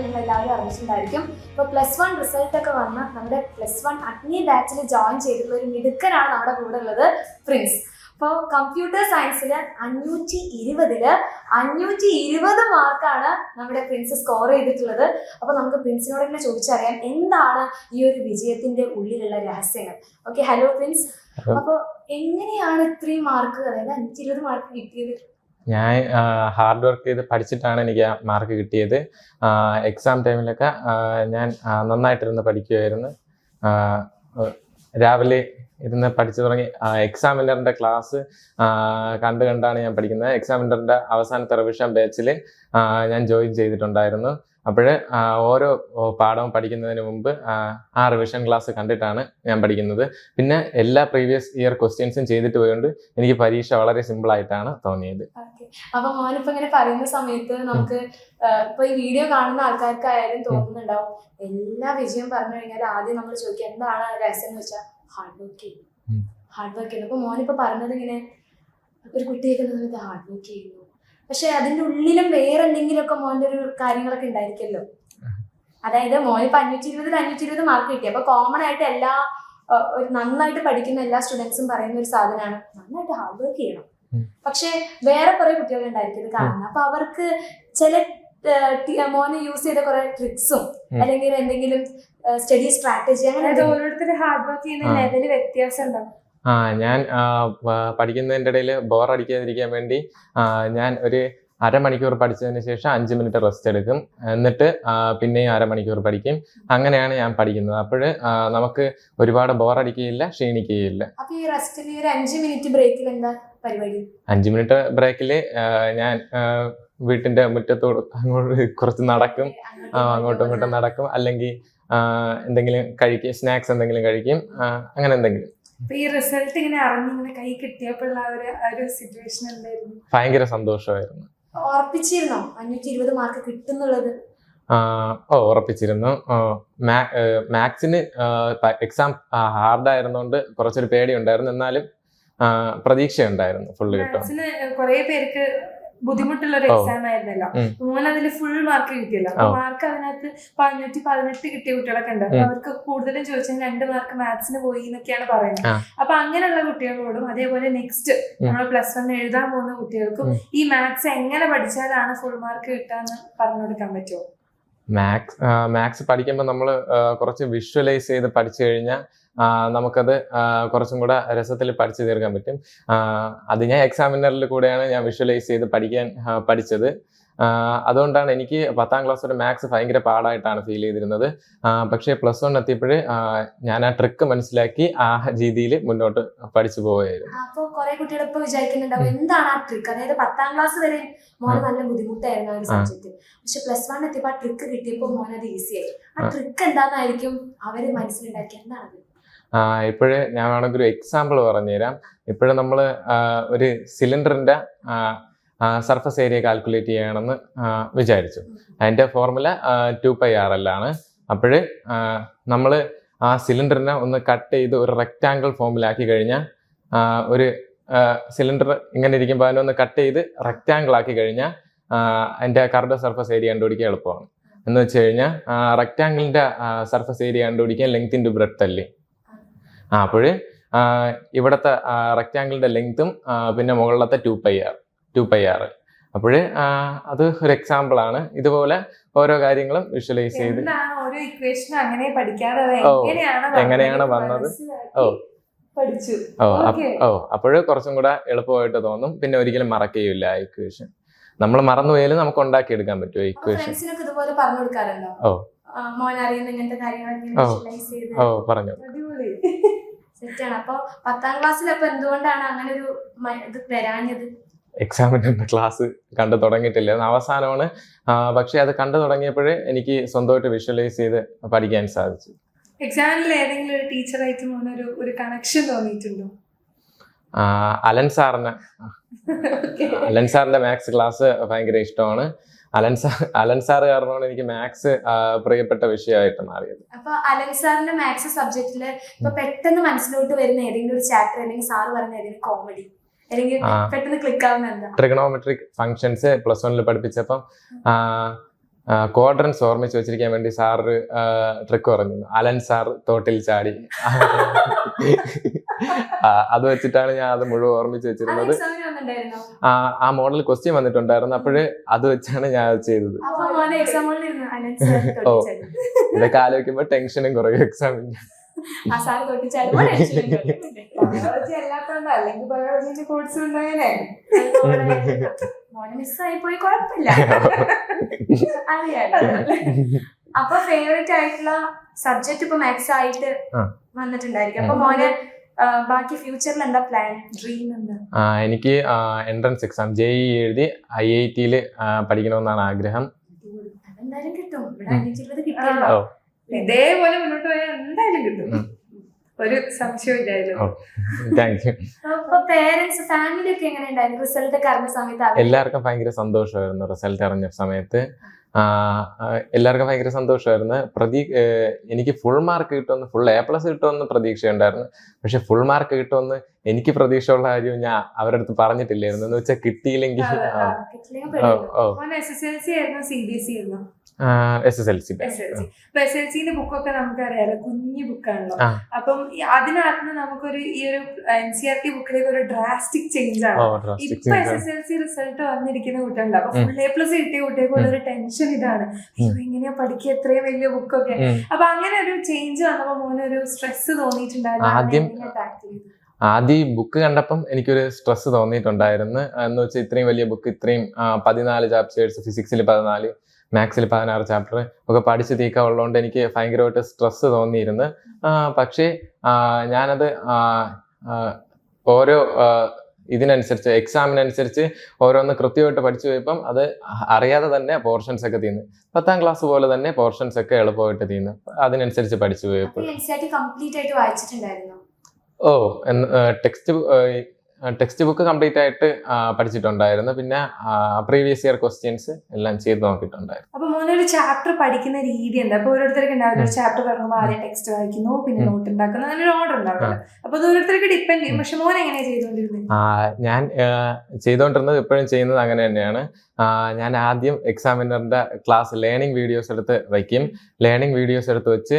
നിങ്ങൾ എല്ലാവരും അറിഞ്ഞിട്ടുണ്ടായിരിക്കും. ഇപ്പോൾ +1 റിസൾട്ടൊക്കെ വന്ന് നമ്മുടെ +1 അഗ്നി ബാച്ചിൽ ജോയിൻ ചെയ്തിട്ടുള്ള ഒരു മിടുക്കനാണ് നമ്മുടെ കൂടെ ഉള്ളത്, പ്രിൻസ്. അപ്പോൾ കമ്പ്യൂട്ടർ സയൻസിൽ 520 മാർക്കാണ് നമ്മുടെ പ്രിൻസ് സ്കോർ ചെയ്തിട്ടുള്ളത്. അപ്പോൾ നമുക്ക് പ്രിൻസിനോട് തന്നെ ചോദിച്ചറിയാം എന്താണ് ഈ ഒരു വിജയത്തിന്റെ ഉള്ളിലുള്ള രഹസ്യങ്ങൾ. Okay, hello Prince. അപ്പോൾ എങ്ങനെയാണ് ഇത്രയും മാർക്ക്, അതായത് 520 മാർക്ക് കിട്ടിയത്? ഞാൻ ഹാർഡ് വർക്ക് ചെയ്ത് പഠിച്ചിട്ടാണ് എനിക്ക് ആ മാർക്ക് കിട്ടിയത്. എക്സാം ടൈമിലൊക്കെ ഞാൻ നന്നായിട്ടിരുന്ന് പഠിക്കുമായിരുന്നു. രാവിലെ ഇരുന്ന് പഠിച്ചു തുടങ്ങി. എക്സാമിനറിൻ്റെ ക്ലാസ് കണ്ടാണ് ഞാൻ പഠിക്കുന്നത്. എക്സാമിനറിൻ്റെ അവസാനത്തെ റിവിഷൻ ബാച്ചിൽ ഞാൻ ജോയിൻ ചെയ്തിട്ടുണ്ടായിരുന്നു. അപ്പോൾ ഓരോ പാഠവും പഠിക്കുന്നതിന് മുമ്പ് ആ റിവിഷൻ ക്ലാസ് കണ്ടിട്ടാണ് ഞാൻ പഠിക്കുന്നത്. പിന്നെ എല്ലാ പ്രീവിയസ് ഇയർ ക്വസ്റ്റ്യൻസും ചെയ്തിട്ട് പോയതുകൊണ്ട് എനിക്ക് പരീക്ഷ വളരെ സിമ്പിൾ ആയിട്ടാണ് തോന്നിയത്. അപ്പൊ മോനിപ്പോ ഇങ്ങനെ പറയുന്ന സമയത്ത് നമുക്ക് ഇപ്പൊ ഈ വീഡിയോ കാണുന്ന ആൾക്കാർക്കായാലും തോന്നുന്നുണ്ടാവും, എല്ലാ വിജയം പറഞ്ഞു കഴിഞ്ഞാൽ ആദ്യം നമ്മൾ ചോദിക്കുക എന്താണ് രഹസ്യം എന്ന് വെച്ചാൽ ഹാർഡ് വർക്ക് ചെയ്യുന്നു. അപ്പൊ മോനിപ്പോ പറഞ്ഞത് ഇങ്ങനെ ഒരു കുട്ടിയൊക്കെ ഹാർഡ് വർക്ക് ചെയ്യുന്നു, പക്ഷെ അതിന്റെ ഉള്ളിലും വേറെ എന്തെങ്കിലുമൊക്കെ മോന്റെ ഒരു കാര്യങ്ങളൊക്കെ ഉണ്ടായിരിക്കല്ലോ. അതായത് മോനിപ്പോ 520 മാർക്ക് കിട്ടി. അപ്പൊ കോമൺ ആയിട്ട് എല്ലാ ഒരു നന്നായിട്ട് പഠിക്കുന്ന എല്ലാ സ്റ്റുഡൻസും പറയുന്ന ഒരു സാധനമാണ് നന്നായിട്ട് ഹാർഡ് വർക്ക് ചെയ്യണം. പക്ഷെ വേറെ കുറെ കുട്ടികൾ ഉണ്ടായിരിക്കും ഇത് കാണുന്നത്. അപ്പൊ അവർക്ക് ചില മോന് യൂസ് ചെയ്ത കുറെ ട്രിക്സും അല്ലെങ്കിൽ എന്തെങ്കിലും സ്റ്റഡി സ്ട്രാറ്റജി അങ്ങനെ ഓരോരുത്തർ ഹാർഡ് വർക്ക് ചെയ്യുന്ന ലെവല് വ്യത്യാസം ഉണ്ടാവും. ഞാൻ പഠിക്കുന്നതിൻ്റെ ഇടയിൽ ബോർ അടിക്കാതിരിക്കാൻ വേണ്ടി ഞാൻ ഒരു അരമണിക്കൂർ പഠിച്ചതിന് ശേഷം 5 മിനിറ്റ് റെസ്റ്റ് എടുക്കും. എന്നിട്ട് പിന്നെയും അരമണിക്കൂർ പഠിക്കും. അങ്ങനെയാണ് ഞാൻ പഠിക്കുന്നത്. അപ്പോൾ നമുക്ക് ഒരുപാട് ബോറടിക്കുകയില്ല, ക്ഷീണിക്കുകയില്ല. 5 മിനിറ്റ് ബ്രേക്കിൽ എന്താ പരിപാടി? 5 മിനിറ്റ് ബ്രേക്കിൽ ഞാൻ വീട്ടിന്റെ മുറ്റത്തോട് അങ്ങോട്ട് കുറച്ച് നടക്കും, അങ്ങോട്ടും ഇങ്ങോട്ടും നടക്കും. അല്ലെങ്കിൽ എന്തെങ്കിലും കഴിക്കും, സ്നാക്സ് എന്തെങ്കിലും കഴിക്കും, അങ്ങനെ എന്തെങ്കിലും. ഈ റിസൾട്ട് ഇങ്ങനെ അറിഞ്ഞിങ്ങനെ കൈ കിട്ടിയപ്പോഴുള്ള ഒരു സിറ്റുവേഷൻ എന്തായിരുന്നു? ഭയങ്കര സന്തോഷമായിരുന്നു. ഉറപ്പിച്ചിരുന്നോ 520 മാർക്ക് കിട്ടുന്നുള്ളത്? ഉറപ്പിച്ചിരുന്നു. മാത്സിന് എക്സാം ഹാർഡായിരുന്നോണ്ട് കുറച്ചൊരു പേടിയുണ്ടായിരുന്നു, എന്നാലും പ്രതീക്ഷയുണ്ടായിരുന്നു ഫുള്ള് കിട്ടും. കുറെ പേർക്ക് ബുദ്ധിമുട്ടുള്ള ഒരു എക്സാം ആയിരുന്നല്ലോ. മോൻ അതില് ഫുൾ മാർക്ക് കിട്ടിയല്ലോ. അപ്പൊ മാർക്ക് അതിനകത്ത് 518 കിട്ടിയ കുട്ടികളൊക്കെ ഉണ്ട്. അപ്പൊ അവർക്ക് കൂടുതലും ചോദിച്ചാൽ 2 മാർക്ക് മാത്സിന് പോയി എന്നൊക്കെയാണ് പറയുന്നത്. അപ്പൊ അങ്ങനെയുള്ള കുട്ടികളോടും അതേപോലെ നെക്സ്റ്റ് നമ്മൾ +1 എഴുതാൻ പോകുന്ന കുട്ടികൾക്കും ഈ മാത്സ് എങ്ങനെ പഠിച്ചാലാണ് ഫുൾ മാർക്ക് കിട്ടാന്ന് പറഞ്ഞു കൊടുക്കാൻ പറ്റുമോ? മാത്സ് പഠിക്കുമ്പോൾ നമ്മൾ കുറച്ച് വിഷ്വലൈസ് ചെയ്ത് പഠിച്ചു കഴിഞ്ഞാൽ നമുക്കത് കുറച്ചും കൂടെ രസത്തിൽ പഠിച്ചു തീർക്കാൻ പറ്റും. അത് ഞാൻ എക്സാമിനറിൽ കൂടെയാണ് ഞാൻ വിഷ്വലൈസ് ചെയ്ത് പഠിച്ചത്. അതുകൊണ്ടാണ് എനിക്ക് 10ാം ക്ലാസ് വരെ മാത്സ് ഭയങ്കര പാടായിട്ടാണ് ഫീൽ ചെയ്തിരുന്നത്. പക്ഷേ +1 എത്തിയപ്പോൾ ഞാൻ ആ ട്രിക്ക് മനസ്സിലാക്കി ആ രീതിയിൽ മുന്നോട്ട് പഠിച്ചു പോവുകയായിരുന്നു. അപ്പോൾ കുറെ കുട്ടികൾ ഇപ്പോൾ വിചാരിക്കുന്നുണ്ടാവും എന്താണ് ആ ട്രിക്ക്. അതായത് 10ാം ക്ലാസ് വരെ മോന് നല്ല ബുദ്ധിമുട്ടായിരുന്നു ആ ഒരു സബ്ജക്ട്. പക്ഷെ +1 എത്തിയപ്പോൾ ആ ട്രിക്ക് കിട്ടിയപ്പോൾ മോൻ അത് ഈസിയായി. ആ ട്രിക്ക് എന്താണെന്നായിരിക്കും അവര് മനസ്സിലുണ്ടാക്കി? എന്താണത്? ഇപ്പോഴേ ഞാൻ വേണമെങ്കിൽ ഒരു എക്സാമ്പിൾ പറഞ്ഞുതരാം. ഇപ്പോഴും നമ്മൾ ഒരു സിലിണ്ടറിന്റെ സർഫസ് ഏരിയ കാൽക്കുലേറ്റ് ചെയ്യണമെന്ന് വിചാരിച്ചു. അതിൻ്റെ ഫോർമുല 2πRL ആണ്. അപ്പോൾ നമ്മൾ ആ സിലിണ്ടറിനെ ഒന്ന് കട്ട് ചെയ്ത് ഒരു റെക്റ്റാങ്കിൾ ഫോമിലാക്കി കഴിഞ്ഞാൽ, ഒരു സിലിണ്ടർ ഇങ്ങനെ ഇരിക്കുമ്പോൾ അതിനൊന്ന് കട്ട് ചെയ്ത് റെക്റ്റാങ്കിൾ ആക്കി കഴിഞ്ഞാൽ അതിൻ്റെ കറക്റ്റ് സർഫസ് ഏരിയ കണ്ടുപിടിക്കാൻ എളുപ്പമാണ്. എന്ന് വെച്ച് കഴിഞ്ഞാൽ റെക്റ്റാങ്കിളിൻ്റെ സർഫസ് ഏരിയ കണ്ടുപിടിക്കാൻ ലെങ്ത് ഇൻറ്റു ബ്രെഡ്ത്ത് അല്ലേ. അപ്പോൾ ഇവിടുത്തെ റെക്റ്റാങ്കിളിൻ്റെ ലെങ്ത്തും പിന്നെ മുകളിലത്തെ 2πR. അപ്പോൾ അത് ഒരു എക്സാമ്പിൾ ആണ്. ഇതുപോലെ ഓരോ കാര്യങ്ങളും വിഷ്വലൈസ് ചെയ്ത് എങ്ങനെയാണ് വന്നത് അപ്പോൾ കുറച്ചും കൂടെ എളുപ്പമായിട്ട് തോന്നും. പിന്നെ ഒരിക്കലും മറക്കുകയില്ല ആ ഇക്വേഷൻ. നമ്മൾ മറന്നു പോയാലും നമുക്ക് ഉണ്ടാക്കിയെടുക്കാൻ പറ്റും ഇക്വേഷൻ. പറഞ്ഞു. സെറ്റാണ്. അപ്പൊ 10ാം ക്ലാസ്സിൽ അപ്പൊ എന്തുകൊണ്ടാണ് അങ്ങനെ ഒരു ഇത് വരാഞ്ഞത്? എക്സാമിന്റെ ക്ലാസ് കണ്ടു തുടങ്ങിയിട്ടില്ല, അവസാനമാണ്. പക്ഷെ അത് കണ്ടു തുടങ്ങിയപ്പോഴേ എനിക്ക് സ്വന്തമായിട്ട് വിഷ്വലൈസ് ചെയ്ത് പഠിക്കാൻ സാധിച്ചു. എക്സാമിൽ ഏതെങ്കിലും ഒരു ടീച്ചറായിട്ട് ഒരു കണക്ഷൻ തോന്നിയിട്ടുണ്ടോ? അലൻ സാറിന്റെ മാത്സ് ക്ലാസ് ഭയങ്കര ഇഷ്ടമാണ്. അലൻ സാർ കാരണമാണ് എനിക്ക് മാത്സ് പ്രിയപ്പെട്ട വിഷയമായിട്ട് മാറിയത്. അപ്പൊ അലൻ സാറിന്റെ മാത്സ് സബ്ജക്റ്റില് ഇപ്പൊ പെട്ടെന്ന് മനസ്സിലോട്ട് വരുന്ന ഏതെങ്കിലും ഒരു ചാപ്റ്റർ അല്ലെങ്കിൽ സാറ് പറയുന്ന ഏതെങ്കിലും കോമഡി അല്ലെങ്കിൽ പെട്ടെന്ന് ക്ലിക്ക് ആവുന്ന എന്താ? ട്രിഗണോമെട്രിക് ഫങ്ഷൻസ് +1 പഠിപ്പിച്ചപ്പം ക്വാഡ്രൻസ് ഓർമ്മിച്ച് വെച്ചിരിക്കാൻ വേണ്ടി സാറ് ട്രിക്ക് പറഞ്ഞു. അലൻ സാർ തോട്ടിൽ ചാടി. അത് വെച്ചിട്ടാണ് ഞാൻ അത് മുഴുവൻ ഓർമ്മിച്ച് വെച്ചിരുന്നത്. ആ മോഡൽ ക്വസ്റ്റ്യൻ വന്നിട്ടുണ്ടായിരുന്നു. അപ്പോഴ് അത് വെച്ചാണ് ഞാൻ അത് ചെയ്തത്. ഓ, ഇതൊക്കെ ആലോചിക്കുമ്പോ ടെൻഷനും കുറയും എക്സാമിന്. അപ്പൊ ഫേവറേറ്റ് ആയിട്ടുള്ള സബ്ജക്ട് ഇപ്പൊ മാത്സ് ആയിട്ട് വന്നിട്ടുണ്ടായിരിക്കും. അപ്പൊ മോനെ ബാക്കി ഫ്യൂച്ചറിൽ എന്താ പ്ലാൻ, ഡ്രീം എന്താ? എനിക്ക് എൻട്രൻസ് എക്സാം JEE എഴുതി IIT പഠിക്കണമെന്നാണ് ആഗ്രഹം. എന്തായാലും കിട്ടും. ഇവിടെ അന്വേഷിച്ചത് കിട്ടിയല്ലോ. ഇതേപോലെ മുന്നോട്ട് പോയാൽ എന്തായാലും കിട്ടും, ഒരു സംശയമില്ലായിരുന്നു. പേരൻസ് ഫാമിലി ഒക്കെ എങ്ങനെയുണ്ടായിരുന്നു റിസൾട്ട് ഒക്കെ അറിഞ്ഞ സമയത്ത്? എല്ലാവർക്കും ഭയങ്കര സന്തോഷമായിരുന്നു. റിസൾട്ട് അറിഞ്ഞ സമയത്ത് എല്ലാവർക്കും ഭയങ്കര സന്തോഷമായിരുന്നു. എനിക്ക് ഫുൾ മാർക്ക് കിട്ടുമെന്ന്, ഫുൾ A+ കിട്ടുമെന്ന് പ്രതീക്ഷയുണ്ടായിരുന്നു. പക്ഷെ ഫുൾ മാർക്ക് കിട്ടുമെന്ന് എനിക്ക് പ്രതീക്ഷയുള്ള കാര്യം ഞാൻ അവരുടെ അടുത്ത് പറഞ്ഞിട്ടില്ലായിരുന്നു. എന്ന് വെച്ചാൽ കിട്ടിയില്ലെങ്കിൽ SSLC. SSLCന്റെ ബുക്കൊക്കെ നമുക്കറിയാലോ, കുഞ്ഞു ബുക്കാണല്ലോ. അപ്പം അതിനകത്ത് നമുക്കൊരു ഈ ഒരു NCERT ബുക്കിലേക്ക് ഒരു ഡ്രാസ്റ്റിക് ചേഞ്ച് ആണ്. ഇപ്പൊ SSLC റിസൾട്ട് വന്നിരിക്കുന്ന കുട്ടികളുണ്ട്. അപ്പൊ ഫുൾ A+ കിട്ടിയ കുട്ടികൾക്കുള്ള ഒരു ടെൻഷൻ ഇതാണ്, അയ്യോ എങ്ങനെയാ പഠിക്കുക എത്രയും വലിയ ബുക്കൊക്കെ. അപ്പൊ അങ്ങനെ ഒരു ചേഞ്ച് വന്നപ്പോ മോനൊരു സ്ട്രെസ് തോന്നിയിട്ടുണ്ടായിരുന്നു? ആദ്യം ബുക്ക് കണ്ടപ്പം എനിക്കൊരു സ്ട്രെസ് തോന്നിയിട്ടുണ്ടായിരുന്നു. എന്ന് വെച്ചാൽ ഇത്രയും വലിയ ബുക്ക്, ഇത്രയും 14 ചാപ്റ്റേഴ്സ്, ഫിസിക്സിൽ 14, മാത്സിൽ 16 ചാപ്റ്റർ ഒക്കെ പഠിച്ച് തീക്കാവുള്ളതുകൊണ്ട് എനിക്ക് ഭയങ്കരമായിട്ട് സ്ട്രെസ് തോന്നിയിരുന്നു. പക്ഷേ ഞാനത് ഓരോ ഇതിനനുസരിച്ച്, എക്സാമിനനുസരിച്ച് ഓരോന്ന് കൃത്യമായിട്ട് പഠിച്ചു പോയപ്പം അത് അറിയാതെ തന്നെ പോർഷൻസ് ഒക്കെ തീർന്നു. 10ാം ക്ലാസ് പോലെ തന്നെ പോർഷൻസ് ഒക്കെ എളുപ്പമായിട്ട് തീർന്നു. അതിനനുസരിച്ച് പഠിച്ചു പോയപ്പോൾ ടെക്സ്റ്റ് ബുക്ക് കംപ്ലീറ്റ് ആയിട്ട് പഠിച്ചിട്ടുണ്ടായിരുന്നു. പിന്നെ പ്രീവിയസ് ഇയർ ക്വസ്റ്റ്യൻസ് എല്ലാം ചെയ്ത് നോക്കിയിട്ടുണ്ടായിരുന്നു. അപ്പൊ മോനൊരു ചാപ്റ്റർ പഠിക്കുന്ന രീതി എന്താ? അപ്പൊ ഓരോരുത്തർക്ക് ഉണ്ടാവില്ല, ഒരു ചാപ്റ്റർ പറയുമ്പോൾ ആദ്യം ടെക്സ്റ്റ് വായിക്കുന്നു, പിന്നെ നോട്ട് ഉണ്ടാക്കുന്നു, അങ്ങനെ ഒരു ഓർഡർ ഉണ്ടാവില്ല. അപ്പൊ അത് ഓരോരുത്തർക്ക് ഡിപ്പെൻഡ് ചെയ്യും. പക്ഷെ മോൻ എങ്ങനെയാ ചെയ്തുകൊണ്ടിരുന്നത്? ഞാൻ ചെയ്തുകൊണ്ടിരുന്നത് ഇപ്പോഴും ചെയ്യുന്നത് അങ്ങനെ തന്നെയാണ്. ഞാൻ ആദ്യം എക്സാമിനറിന്റെ ക്ലാസ് ലേണിംഗ് വീഡിയോസ് എടുത്ത് വയ്ക്കും. ലേണിംഗ് വീഡിയോസ് എടുത്ത് വെച്ച്